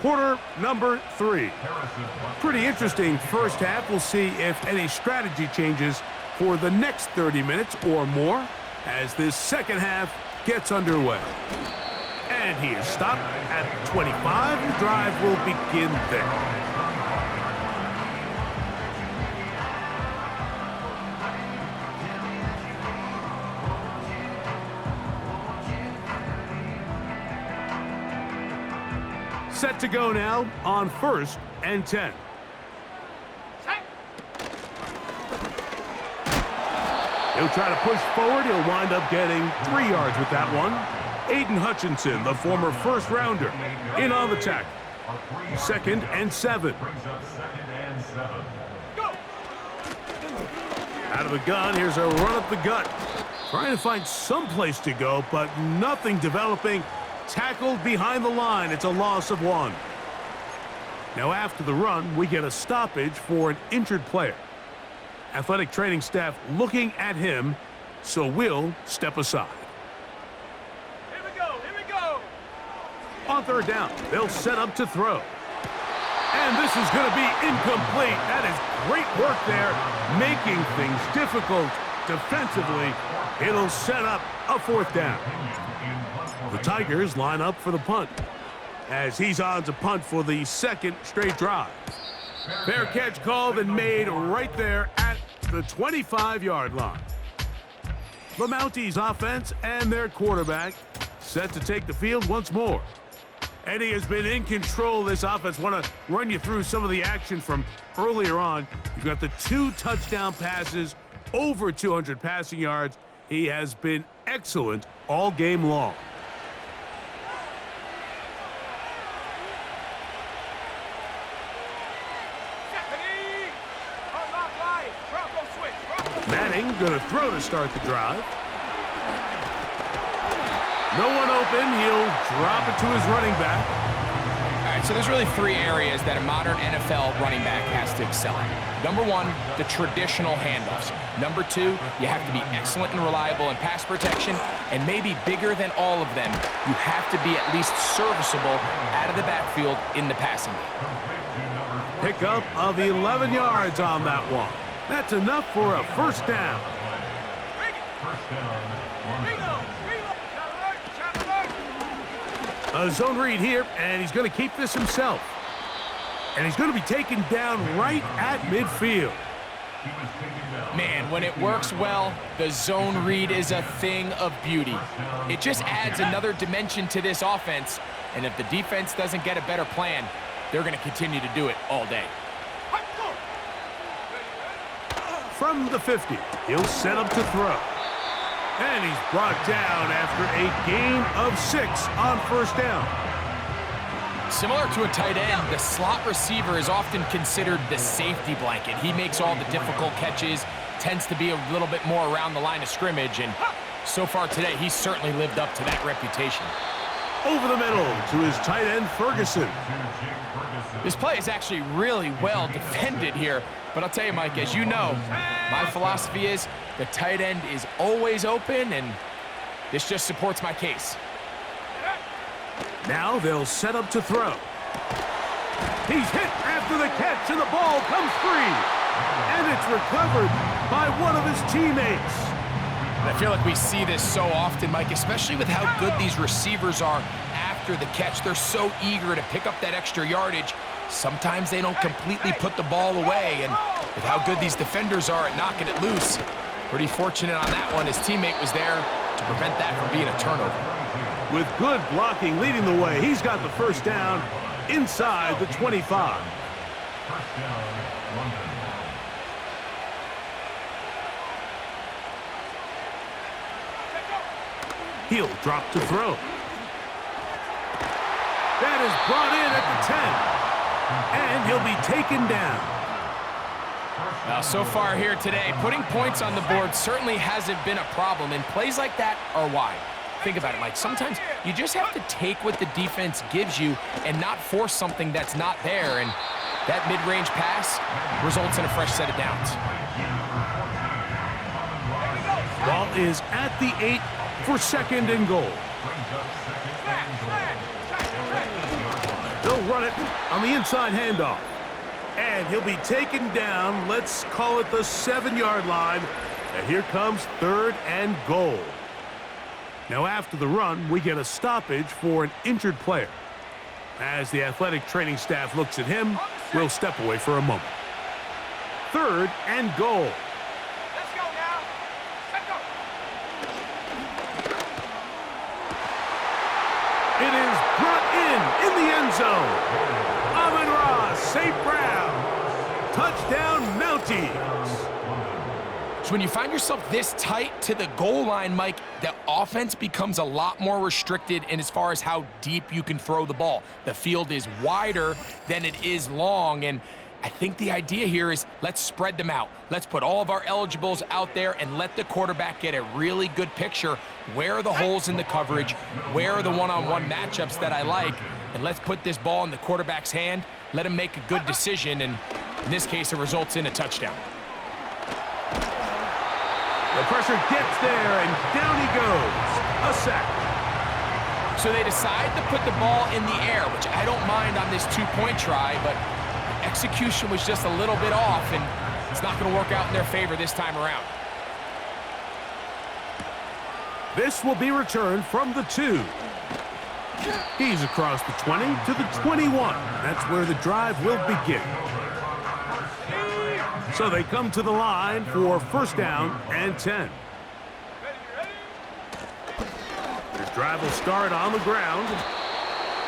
Quarter number 3. Pretty interesting first half. We'll see if any strategy changes for the next 30 minutes or more as this second half gets underway. And he is stopped at 25. The drive will begin there. Set to go now on 1st and 10. He'll try to push forward. He'll wind up getting 3 yards with that one. Aiden Hutchinson, the former first-rounder, in on the tackle. 2nd and 7. Out of the gun, here's a run up the gut. Trying to find some place to go, but nothing developing. Tackled behind the line. It's a loss of 1. Now after the run, we get a stoppage for an injured player. Athletic training staff looking at him, so we'll step aside. Here we go, here we go. On 3rd down, they'll set up to throw. And this is going to be incomplete. That is great work there, making things difficult defensively. It'll set up a 4th down. The Tigers line up for the punt as he's on to punt for the 2nd straight drive. Fair catch called and made right there at the 25-yard line. The Mounties offense and their quarterback set to take the field once more. Eddie has been in control of this offense. Want to run you through some of the action from earlier on. You've got the 2 touchdown passes, over 200 passing yards. He has been excellent all game long. Manning going to throw to start the drive. No one open. He'll drop it to his running back. All right, so there's really 3 areas that a modern NFL running back has to excel in. Number 1, the traditional handoffs. Number 2, you have to be excellent and reliable in pass protection. And maybe bigger than all of them, you have to be at least serviceable out of the backfield in the passing game. Pickup of 11 yards on that one. That's enough for a 1st down. A zone read here, and he's going to keep this himself. And he's going to be taken down right at midfield. Man, when it works well, the zone read is a thing of beauty. It just adds another dimension to this offense, and if the defense doesn't get a better plan, they're going to continue to do it all day. From the 50, he'll set up to throw. And he's brought down after a gain of 6 on 1st down. Similar to a tight end, the slot receiver is often considered the safety blanket. He makes all the difficult catches, tends to be a little bit more around the line of scrimmage, and so far today, he's certainly lived up to that reputation. Over the middle to his tight end, Ferguson. This play is actually really well defended here. But I'll tell you, Mike, as you know, my philosophy is the tight end is always open, and this just supports my case. Now they'll set up to throw. He's hit after the catch, and the ball comes free. And it's recovered by one of his teammates. I feel like we see this so often, Mike, especially with how good these receivers are after the catch. They're so eager to pick up that extra yardage. Sometimes they don't completely put the ball away, and with how good these defenders are at knocking it loose, pretty fortunate on that one. His teammate was there to prevent that from being a turnover. With good blocking leading the way, he's got the 1st down inside the 25. He'll drop to throw. That is brought in at the 10. And he'll be taken down. Now, so far here today, putting points on the board certainly hasn't been a problem, and plays like that are why. Think about it, Mike. Sometimes you just have to take what the defense gives you and not force something that's not there, and that mid-range pass results in a fresh set of downs. Ball is at the 8 for 2nd and goal. They'll run it it on the inside handoff. And he'll be taken down, let's call it the 7-yard line. And here comes 3rd and goal. Now after the run, we get a stoppage for an injured player. As the athletic training staff looks at him, we'll step away for a moment. 3rd and goal. Let's go now. Let's go. It is brought in the end zone. Amon-Ra St. Brown. Touchdown Mounties. So when you find yourself this tight to the goal line, Mike, the offense becomes a lot more restricted in as far as how deep you can throw the ball. The field is wider than it is long, and I think the idea here is let's spread them out. Let's put all of our eligibles out there and let the quarterback get a really good picture. Where are the holes in the coverage? Where are the one-on-one matchups that I like? And let's put this ball in the quarterback's hand, let him make a good decision, and in this case, it results in a touchdown. The pressure gets there, and down he goes. A sack. So they decide to put the ball in the air, which I don't mind on this 2-point try, but the execution was just a little bit off, and it's not going to work out in their favor this time around. This will be returned from the 2. He's across the 20 to the 21. That's where the drive will begin. So they come to the line for 1st down and 10. This drive will start on the ground.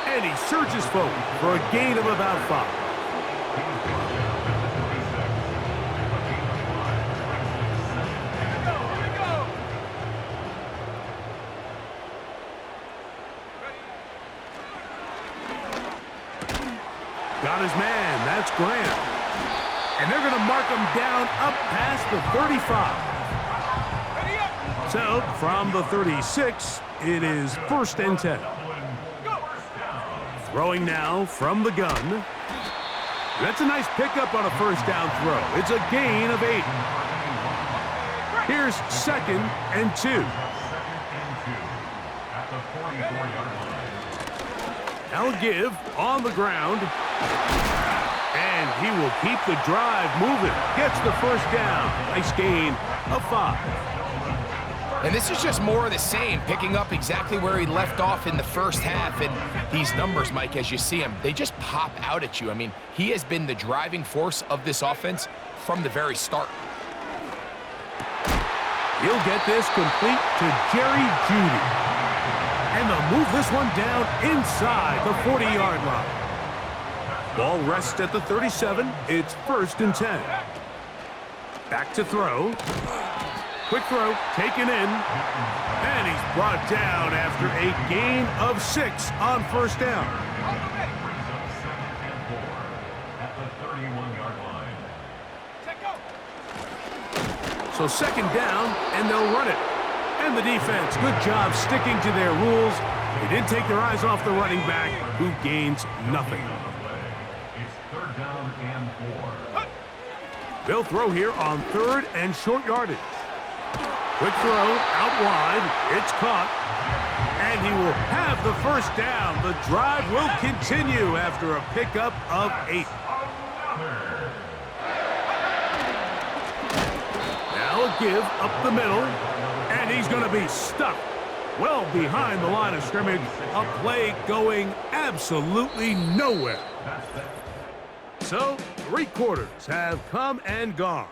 And he surges forward for a gain of about 5. Got his man. That's Graham. And they're going to mark him down up past the 35. So, from the 36, it is 1st and 10. Throwing now from the gun. That's a nice pickup on a 1st down throw. It's a gain of 8. Here's 2nd and 2. I'll give on the ground. And he will keep the drive moving. Gets the 1st down. Nice gain of 5. And this is just more of the same, picking up exactly where he left off in the first half. And these numbers, Mike, as you see them, they just pop out at you. I mean, he has been the driving force of this offense from the very start. He'll get this complete to Jerry Jeudy. And they'll move this one down inside the 40-yard line. Ball rests at the 37. It's 1st and 10. Back to throw. Quick throw, taken in. And he's brought down after a gain of 6 on 1st down. So 2nd down, and they'll run it. And the defense, good job sticking to their rules. They didn't take their eyes off the running back, who gains nothing. They'll throw here on 3rd and short yardage. Quick throw out wide. It's caught. And he will have the 1st down. The drive will continue after a pickup of 8. Now a give up the middle. And he's going to be stuck well behind the line of scrimmage. A play going absolutely nowhere. So, 3 quarters have come and gone.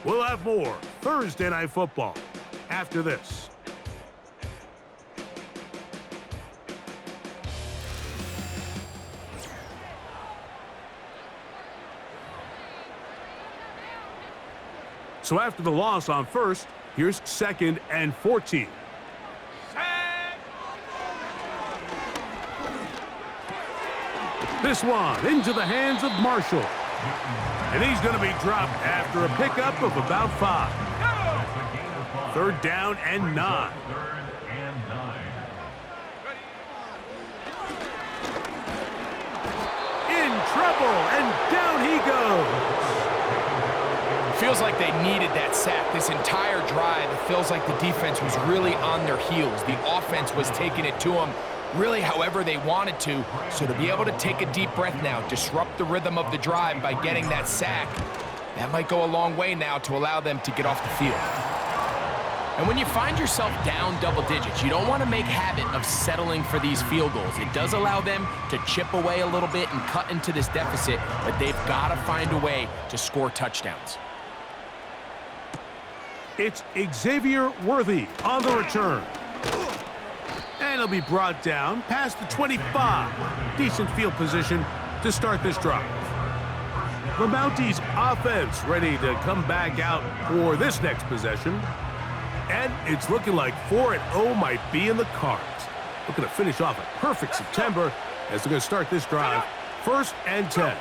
We'll have more Thursday Night Football after this. So after the loss on 1st, here's 2nd and 14. This one into the hands of Marshall. And he's going to be dropped after a pickup of about 5. 3rd down and 9. In trouble, and down he goes. Feels like they needed that sack this entire drive. It feels like the defense was really on their heels. The offense was taking it to them really however they wanted to. So to be able to take a deep breath now, disrupt the rhythm of the drive by getting that sack, that might go a long way now to allow them to get off the field. And when you find yourself down double digits, you don't want to make habit of settling for these field goals. It does allow them to chip away a little bit and cut into this deficit, but they've got to find a way to score touchdowns. It's Xavier Worthy on the return. And he'll be brought down past the 25. Decent field position to start this drive. The Mounties offense ready to come back out for this next possession. And it's looking like 4-0 might be in the cards. Looking to finish off a perfect September as they're going to start this drive. 1st and 10.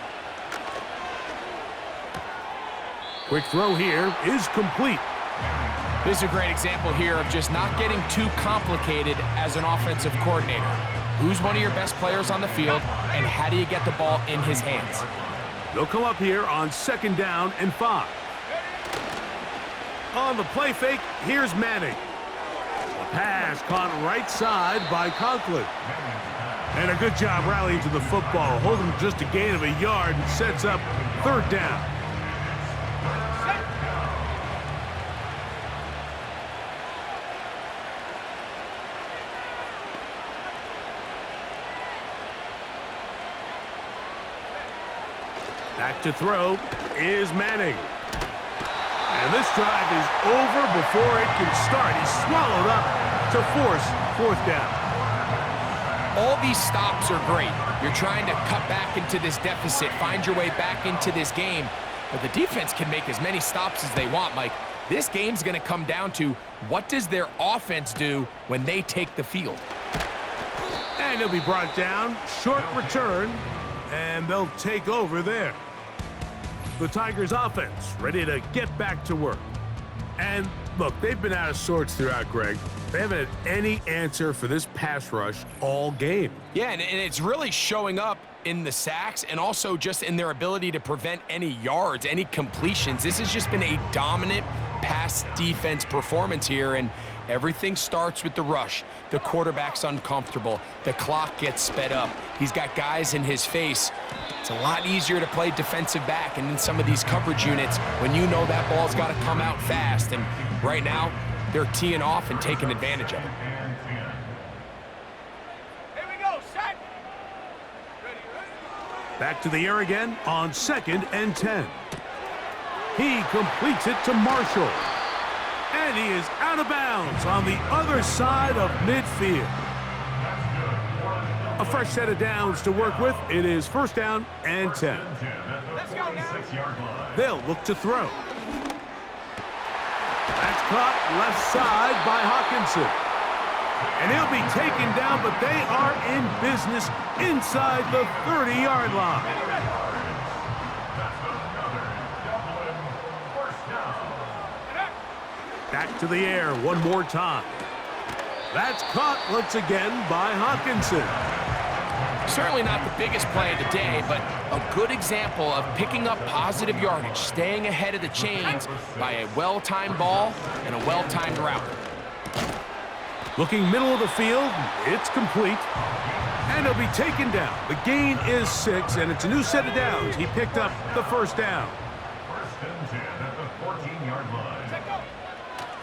Quick throw here is complete. This is a great example here of just not getting too complicated as an offensive coordinator. Who's one of your best players on the field, and how do you get the ball in his hands? They'll come up here on 2nd down and 5. On the play fake, here's Manning. A pass caught right side by Conklin. And a good job rallying to the football, holding just a gain of a yard and sets up 3rd down. Back to throw is Manning. And this drive is over before it can start. He's swallowed up to force 4th down. All these stops are great. You're trying to cut back into this deficit, find your way back into this game. But the defense can make as many stops as they want, Mike. This game's going to come down to what does their offense do when they take the field. And he'll be brought down. Short return. And they'll take over there. The Tigers offense ready to get back to work. And look, they've been out of sorts throughout, Greg. They haven't had any answer for this pass rush all game. Yeah, and it's really showing up in the sacks and also just in their ability to prevent any yards, any completions. This has just been a dominant pass defense performance here, and everything starts with the rush. The quarterback's uncomfortable. The clock gets sped up. He's got guys in his face. It's a lot easier to play defensive back and in some of these coverage units when you know that ball's got to come out fast. And right now, they're teeing off and taking advantage of it. Here we go, set. Ready. Back to the air again on 2nd and 10. He completes it to Marshall. And he is out of bounds on the other side of midfield. A fresh set of downs to work with. It is 1st down and 10. Let's go now. They'll look to throw. That's caught left side by Hawkinson. And he'll be taken down, but they are in business inside the 30-yard line. Back to the air one more time. That's caught once again by Hawkinson. Certainly not the biggest play of the day, but a good example of picking up positive yardage, staying ahead of the chains by a well-timed ball and a well-timed route. Looking middle of the field, it's complete. And he'll be taken down. The gain is 6, and it's a new set of downs. He picked up the 1st down. 1st and 10 at the 14-yard line.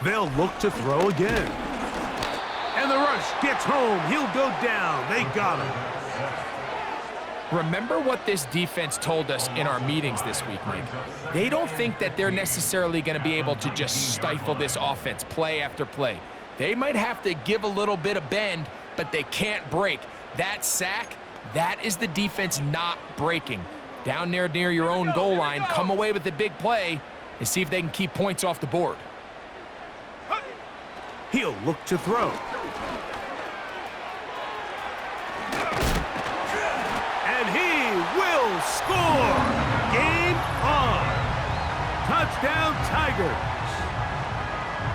They'll look to throw again. And the rush gets home. He'll go down. They got him. Remember what this defense told us in our meetings this week, Mike. They don't think that they're necessarily going to be able to just stifle this offense play after play. They might have to give a little bit of bend, but they can't break. That sack, that is the defense not breaking. Down there near your own goal line, come away with the big play and see if they can keep points off the board. He'll look to throw. And he will score. Game on. Touchdown Tigers.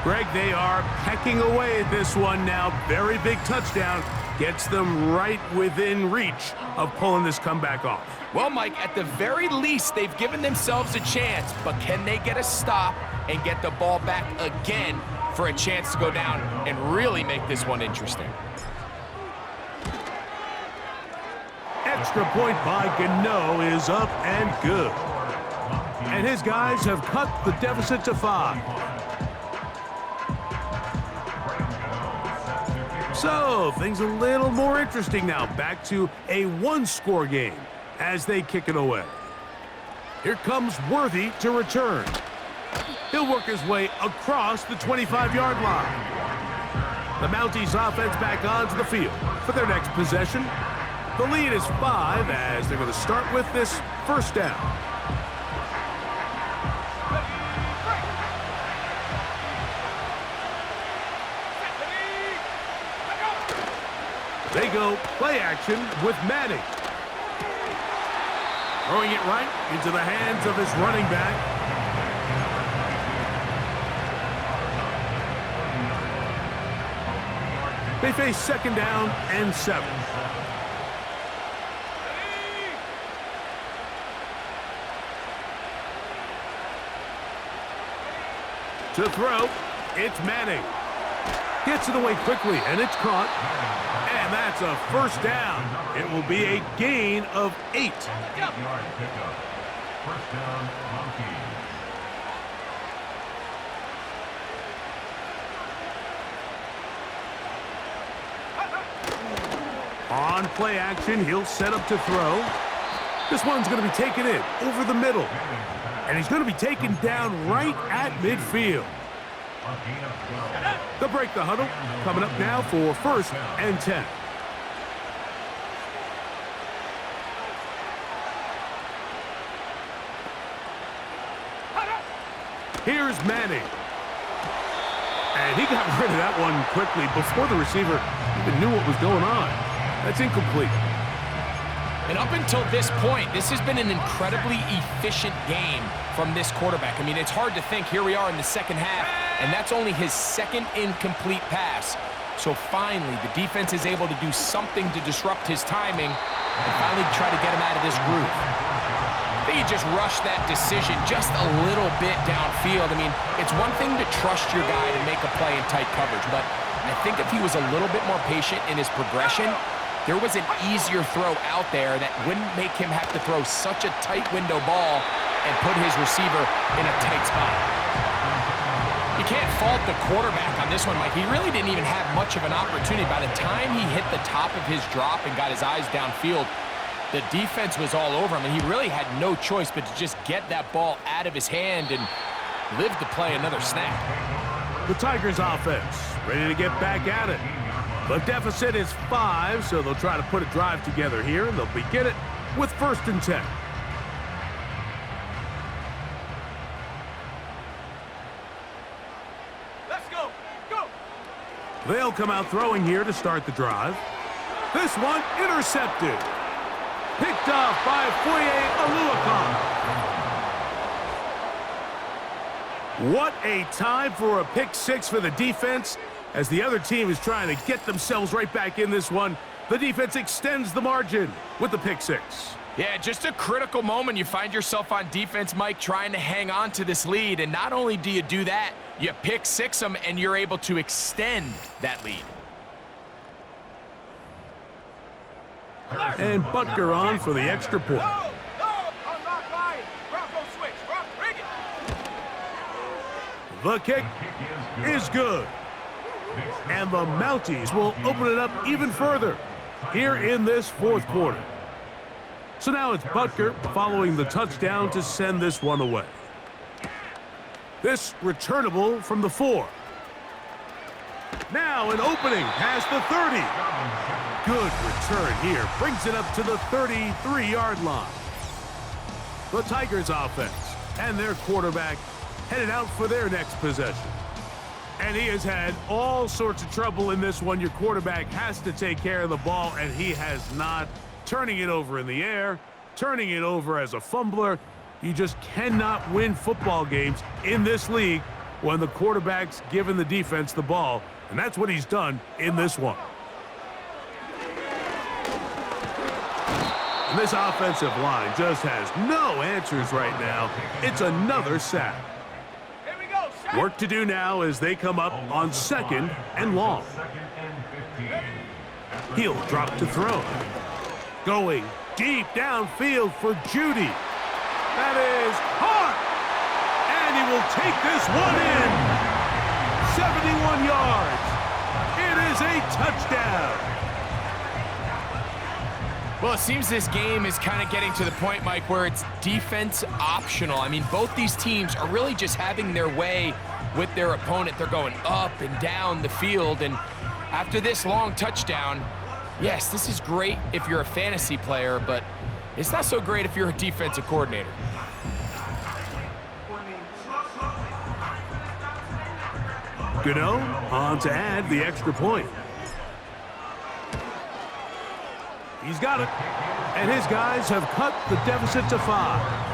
Greg, they are pecking away at this one now. Very big touchdown. Gets them right within reach of pulling this comeback off. Well, Mike, at the very least, they've given themselves a chance, but can they get a stop and get the ball back again for a chance to go down and really make this one interesting? extra point by Gano is up and good. And his guys have cut the deficit to 5. So, things a little more interesting now. Back to a one-score game as they kick it away. Here comes Worthy to return. He'll work his way across the 25-yard line. The Mounties offense back onto the field for their next possession. The lead is 5 as they're going to start with this first down. They go play action with Manning. Throwing it right into the hands of his running back. They face second down and 7. To throw, it's Manning. Gets it away quickly, and it's caught. And that's a first down. It will be a gain of 8. 8-yard pickup. First down, Monkey. On play action, he'll set up to throw. This one's going to be taken in over the middle. And he's going to be taken down right at midfield. They'll break the huddle. Coming up now for first and 10. Here's Manning. And he got rid of that one quickly before the receiver even knew what was going on. That's incomplete. And up until this point, this has been an incredibly efficient game from this quarterback. I mean, it's hard to think. Here we are in the second half, and that's only his second incomplete pass. So finally, the defense is able to do something to disrupt his timing and finally try to get him out of this groove. I think he just rushed that decision just a little bit downfield. I mean, it's one thing to trust your guy to make a play in tight coverage, but I think if he was a little bit more patient in his progression, there was an easier throw out there that wouldn't make him have to throw such a tight window ball and put his receiver in a tight spot. You can't fault the quarterback on this one, Mike. He really didn't even have much of an opportunity. By the time he hit the top of his drop and got his eyes downfield, the defense was all over him, and he really had no choice but to just get that ball out of his hand and live to play another snap. The Tigers offense ready to get back at it. The deficit is 5, so they'll try to put a drive together here, and they'll begin it with first and 10. Let's go. Go. They'll come out throwing here to start the drive. This one intercepted. Picked off by Foye Aluakon. What a time for a pick 6 for the defense. As the other team is trying to get themselves right back in this one, the defense extends the margin with the pick 6. Yeah, just a critical moment. You find yourself on defense, Mike, trying to hang on to this lead. And not only do you do that, you pick 6 them, and you're able to extend that lead. And Butker on for the extra point. The kick is good. And the Mounties will open it up even further here in this fourth quarter. So now it's Butker following the touchdown to send this one away. This returnable from the 4. Now an opening past the 30. Good return here. Brings it up to the 33-yard line. The Tigers offense and their quarterback headed out for their next possession. And he has had all sorts of trouble in this one. Your quarterback has to take care of the ball, and he has not. Turning it over in the air, turning it over as a fumbler. You just cannot win football games in this league when the quarterback's giving the defense the ball, and that's what he's done in this one. And this offensive line just has no answers right now. It's another sack. Work to do now as they come up on second and long. He'll drop to throw. Going deep downfield for Judy. That is hard. And he will take this one in. 71 yards. It is a touchdown. Well, it seems this game is kind of getting to the point, Mike, where it's defense optional. I mean, both these teams are really just having their way with their opponent. They're going up and down the field, and after this long touchdown, yes, this is great if you're a fantasy player, but it's not so great if you're a defensive coordinator. Gano on to add the extra point. He's got it, and his guys have cut the deficit to 5.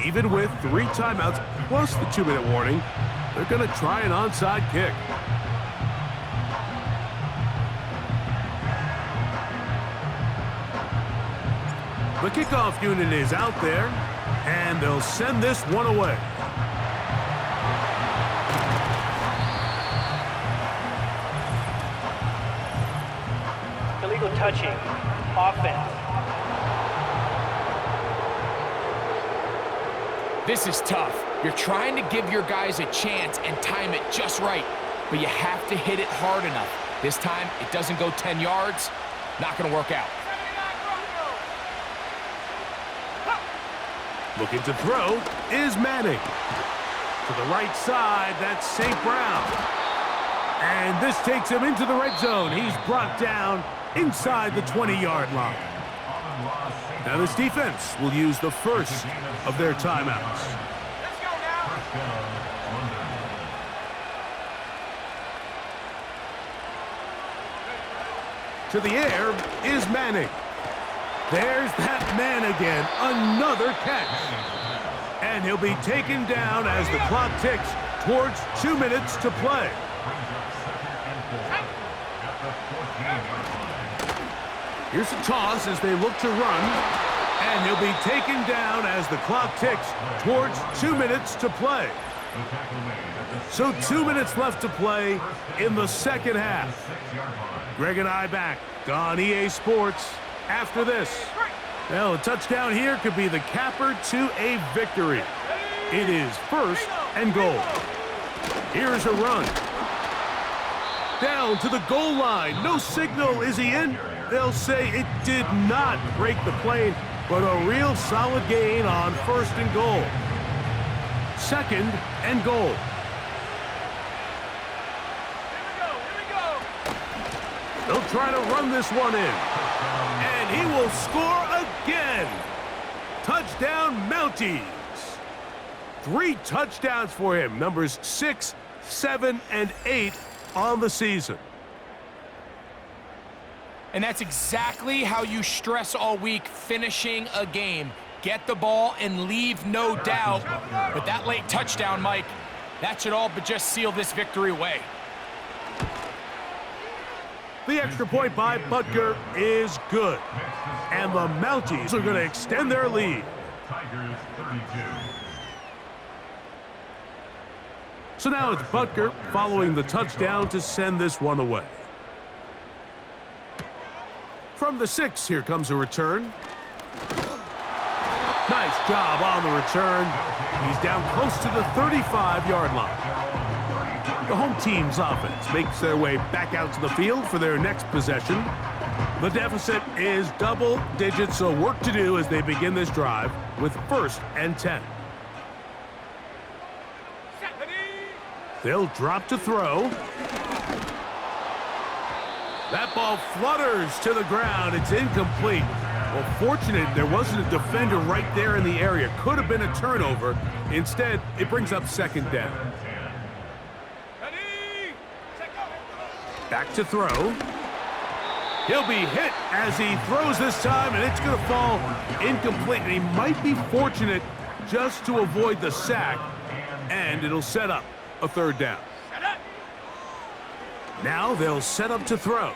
Even with 3 timeouts plus the 2-minute warning, they're going to try an onside kick. The kickoff unit is out there, and they'll send this one away. Illegal touching, offense. This is tough. You're trying to give your guys a chance and time it just right, but you have to hit it hard enough. This time, it doesn't go 10 yards, not going to work out. Looking to throw is Manning. To the right side, that's St. Brown. And this takes him into the red zone. He's brought down inside the 20-yard line. Now this defense will use the first of their timeouts. Let's go now. To the air is Manning. There's that man again, another catch. And he'll be taken down as the clock ticks towards 2 minutes to play. Here's a toss as they look to run, and he'll be taken down as the clock ticks towards 2 minutes to play. So 2 minutes left to play in the second half. Greg and I back on EA Sports after this. Well, a touchdown here could be the capper to a victory. It is 1st and goal. Here's a run. Down to the goal line. No signal. Is he in? They'll say it did not break the plane, but a real solid gain on 1st and goal. 2nd and goal. They'll try to run this one in. And he will score again. Touchdown, Mounties. 3 touchdowns for him. Numbers 6, 7, and 8 on the season. And that's exactly how you stress all week, finishing a game. Get the ball and leave no doubt. But that late touchdown, Mike, that should all but just seal this victory away. The extra point by Butker is good. And the Mounties are going to extend their lead. Tigers 32. So now it's Butker following the touchdown to send this one away. From the 6, here comes a return. Nice job on the return. He's down close to the 35-yard line. The home team's offense makes their way back out to the field for their next possession. The deficit is double digits, so work to do as they begin this drive with 1st and 10. They'll drop to throw. That ball flutters to the ground. It's incomplete. Well, fortunate there wasn't a defender right there in the area. Could have been a turnover. Instead, it brings up 2nd down. Back to throw. He'll be hit as he throws this time, and it's going to fall incomplete. And he might be fortunate just to avoid the sack, and it'll set up a 3rd down. Now they'll set up to throw.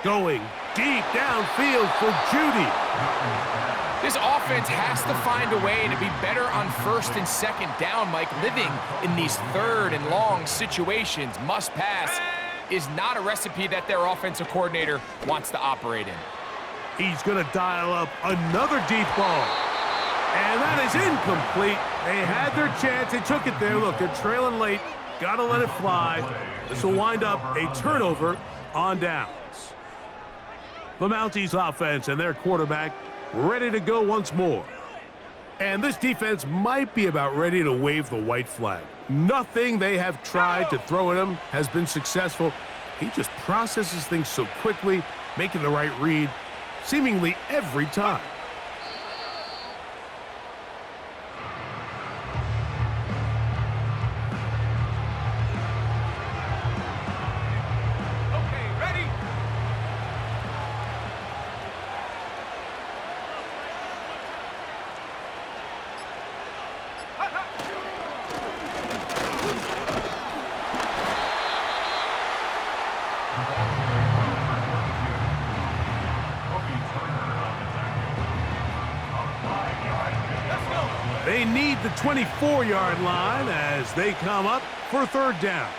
Going deep downfield for Judy. This offense has to find a way to be better on first and second down, Mike. Living in these third and long situations, must pass, is not a recipe that their offensive coordinator wants to operate in. He's going to dial up another deep ball. And that is incomplete. They had their chance. They took it there. Look, they're trailing late. Got to let it fly. This will wind up a turnover on downs. The Mounties offense and their quarterback ready to go once more. And this defense might be about ready to wave the white flag. Nothing they have tried to throw at him has been successful. He just processes things so quickly, making the right read seemingly every time. They need the 24-yard line as they come up for third down.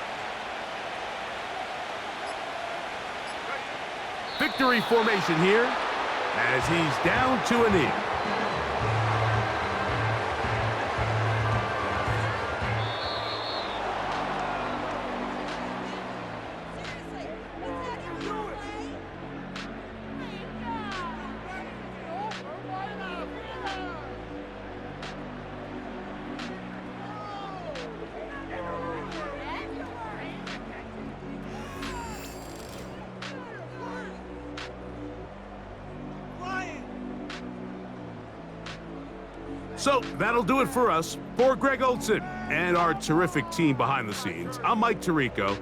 Victory formation here as he's down to a knee. So that'll do it for us. For Greg Olson and our terrific team behind the scenes, I'm Mike Tirico.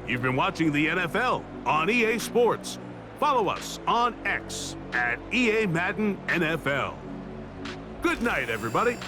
You've been watching the NFL on EA Sports. Follow us on X at EA Madden NFL. Good night, everybody.